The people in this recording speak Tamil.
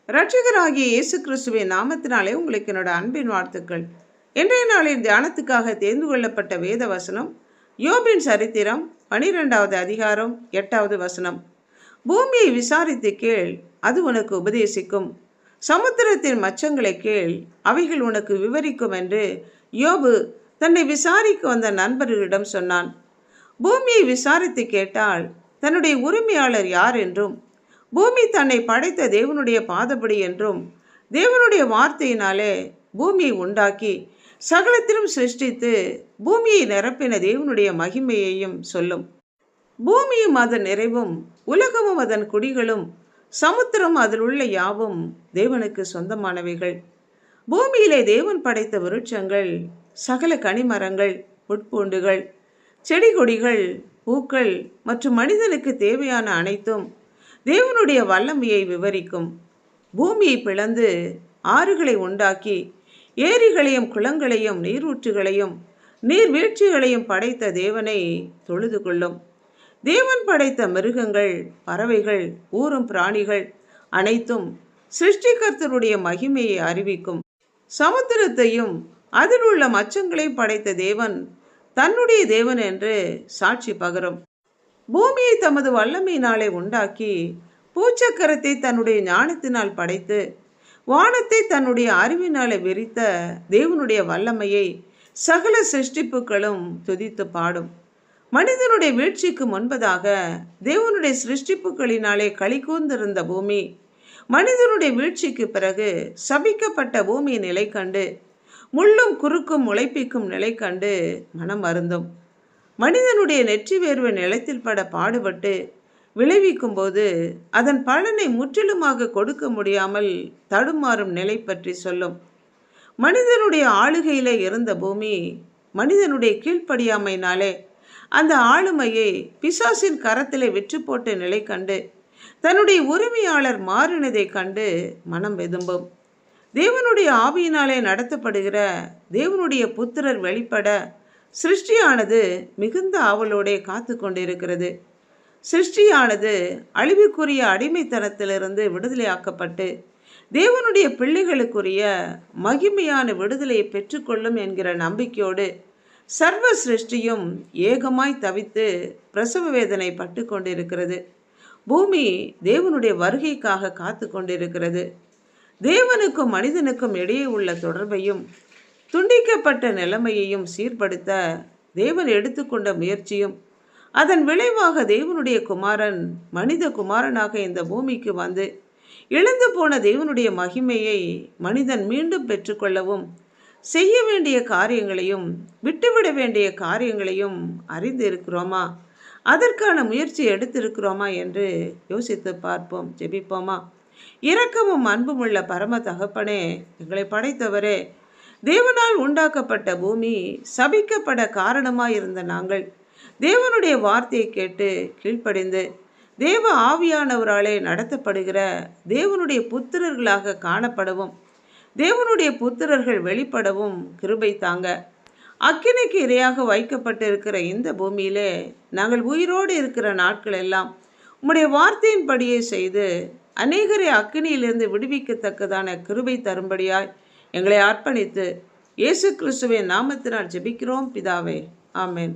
இரட்சகராகிய இயேசு கிறிஸ்துவின் நாமத்தினாலே உங்களுக்கு என்னோட அன்பின் வாழ்த்துக்கள். இன்றைய நாளின் தியானத்துக்காக தேர்ந்து கொள்ளப்பட்ட வேத வசனம் யோபின் சரித்திரம் 12வது அதிகாரம் 8வது வசனம். பூமியை விசாரித்து கேள், அது உனக்கு உபதேசிக்கும். சமுத்திரத்தின் மச்சங்களை கேள், அவைகள் உனக்கு விவரிக்கும் என்று யோபு தன்னை விசாரிக்க வந்த நண்பர்களிடம் சொன்னான். பூமியை விசாரித்து கேட்டால் தன்னுடைய உரிமையாளர் யார் என்றும், பூமி தன்னை படைத்த தேவனுடைய பாதபடி என்றும், தேவனுடைய வார்த்தையினாலே பூமியை உண்டாக்கி சகலத்திலும் சிருஷ்டித்து பூமியை நிரப்பின தேவனுடைய மகிமையையும் சொல்லும். பூமியும் அதன் நிறைவும், உலகமும் அதன் குடிகளும், சமுத்திரம் அதில் உள்ள யாவும் தேவனுக்கு சொந்தமானவைகள். பூமியிலே தேவன் படைத்த விருட்சங்கள், சகல கனிமரங்கள், புட்பூண்டுகள், செடி கொடிகள், பூக்கள் மற்றும் மனிதனுக்கு தேவையான அனைத்தும் தேவனுடைய வல்லமையை விவரிக்கும். பூமியை பிளந்து ஆறுகளை உண்டாக்கி ஏரிகளையும் குளங்களையும் நீரூற்றுகளையும் நீர்வீழ்ச்சிகளையும் படைத்த தேவனை தொழுது கொள்ளும். தேவன் படைத்த மிருகங்கள், பறவைகள், ஊரும் பிராணிகள் அனைத்தும் சிருஷ்டிகர்த்தருடைய மகிமையை அறிவிக்கும். சமுத்திரத்தையும் அதில் உள்ள மச்சங்களை படைத்த தேவன் தன்னுடைய தேவன் என்று சாட்சி பகரும். பூமியை தமது வல்லமையினாலே உண்டாக்கி பூச்சக்கரத்தை தன்னுடைய ஞானத்தினால் படைத்து வானத்தை தன்னுடைய அறிவினாலே விரித்த தேவனுடைய வல்லமையை சகல சிருஷ்டிப்புகளும் துதித்து பாடும். மனிதனுடைய வீழ்ச்சிக்கு முன்பதாக தேவனுடைய சிருஷ்டிப்புகளினாலே களி கூர்ந்திருந்த பூமி மனிதனுடைய வீழ்ச்சிக்கு பிறகு சபிக்கப்பட்ட பூமி நிலை கண்டு, முள்ளும் குறுக்கும் முளைப்பிக்கும் நிலை கண்டு மனம் அருந்தும். மனிதனுடைய நெற்றி வேர்வை நிலத்தில் பட பாடுபட்டு விளைவிக்கும் போது அதன் பலனை முற்றிலுமாக கொடுக்க முடியாமல் தடுமாறும் நிலை பற்றி சொல்லும். மனிதனுடைய ஆளுகையிலே இருந்த பூமி மனிதனுடைய கீழ்ப்படியாமையினாலே அந்த ஆளுமையை பிசாசின் கரத்திலே விற்று போட்ட நிலை கண்டு தன்னுடைய உரிமையாளர் மாறினதை கண்டு மனம் வெதும்பும். தேவனுடைய ஆவியினாலே நடத்தப்படுகிற தேவனுடைய புத்திரர் வெளிப்பட சிருஷ்டியானது மிகுந்த ஆவலோடே காத்து கொண்டிருக்கிறது. சிருஷ்டியானது அழிவுக்குரிய அடிமைத்தனத்திலிருந்து விடுதலையாக்கப்பட்டு தேவனுடைய பிள்ளைகளுக்குரிய மகிமையான விடுதலையை பெற்றுக்கொள்ளும் என்கிற நம்பிக்கையோடு சர்வ சிருஷ்டியும் ஏகமாய் தவித்து பிரசவ வேதனை பட்டு கொண்டிருக்கிறது. பூமி தேவனுடைய வருகைக்காக காத்து கொண்டிருக்கிறது. தேவனுக்கும் மனிதனுக்கும் இடையே உள்ள தொடர்பையும் துண்டிக்கப்பட்ட நிலைமையையும் சீர்படுத்த தேவன் எடுத்துக்கொண்ட முயற்சியும் அதன் விளைவாக தேவனுடைய குமாரன் மனித குமாரனாக இந்த பூமிக்கு வந்து இழந்து போன தேவனுடைய மகிமையை மனிதன் மீண்டும் பெற்றுக்கொள்ளவும் செய்ய வேண்டிய காரியங்களையும் விட்டுவிட வேண்டிய காரியங்களையும் அறிந்து இருக்கிறோமா, அதற்கான முயற்சி எடுத்திருக்கிறோமா என்று யோசித்து பார்ப்போம். ஜெபிப்போமா. இரக்கமும் அன்பும் உள்ள பரம தகப்பனே, எங்களை படைத்தவரே, தேவனால் உண்டாக்கப்பட்ட பூமி சபிக்கப்பட காரணமாயிருந்த நாங்கள் தேவனுடைய வார்த்தையை கேட்டு கீழ்ப்படிந்து தேவ ஆவியானவராலே நடத்தப்படுகிற தேவனுடைய புத்திரர்களாக காணப்படவும் தேவனுடைய புத்திரர்கள் வெளிப்படவும் கிருபை தாங்க. அக்கினிக்கு இரையாக வைக்கப்பட்டிருக்கிற இந்த பூமியிலே நாங்கள் உயிரோடு இருக்கிற நாட்கள் எல்லாம் உம்முடைய வார்த்தையின்படியே செய்து அநேகரை அக்கினியிலிருந்து விடுவிக்கத்தக்கதான கிருபை தரும்படியாய் எங்களை அர்ப்பணித்து இயேசு கிறிஸ்துவின் நாமத்தினால் ஜெபிக்கிறோம் பிதாவே. ஆமென்.